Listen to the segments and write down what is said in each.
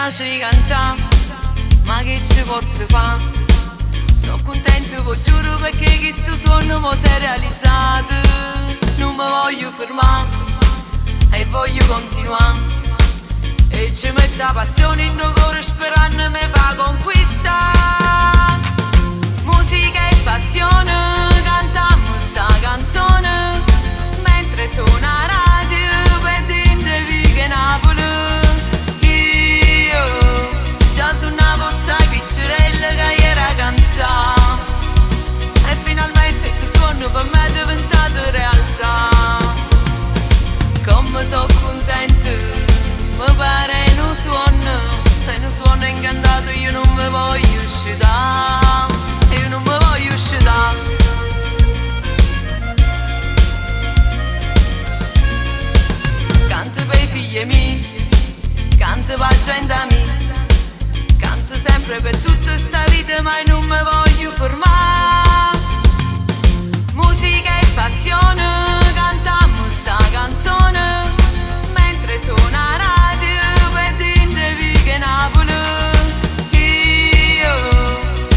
piace cantare, ma che ci posso fare? Sono contento, vi giuro, perché questo sogno mi si è realizzato. Non mi voglio fermare e voglio continuare, e ci metto la passione in tuo cuore sperando mi fa conquistare. Musica e passione, cantiamo sta canzone mentre suona radio per dinte Viga e Napoli. Io già suonavo stai piccerelle che era cantare, e finalmente sto sogno per me è diventato realtà. Come sono contento, mi pare non suono, se non suono incantato io non mi voglio uscire, io non mi voglio uscire. Canto per i figli miei, canto per la gente mia, canto sempre per tutta sta vita ma non mi voglio fermare. Musica e passione, cantiamo sta canzone mentre suona radio per dinte Viga e Napoli. Io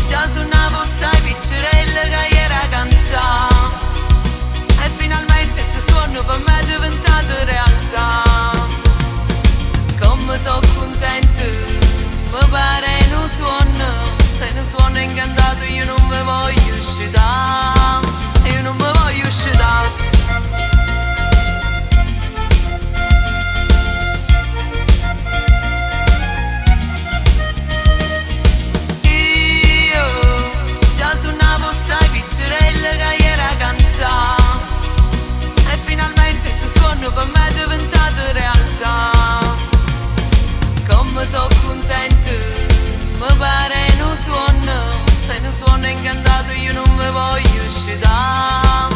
già suonavo stai piccerelle che era cantare, e finalmente sto sogno per me è diventato realtà. Come sono contento, mi pare non suono, se non suono incantato io non mi voglio uscire, io non mi voglio uscire. Per me è diventato realtà. Come sono contento, mi pare non suono, se non suono incantato io non mi voglio uscire.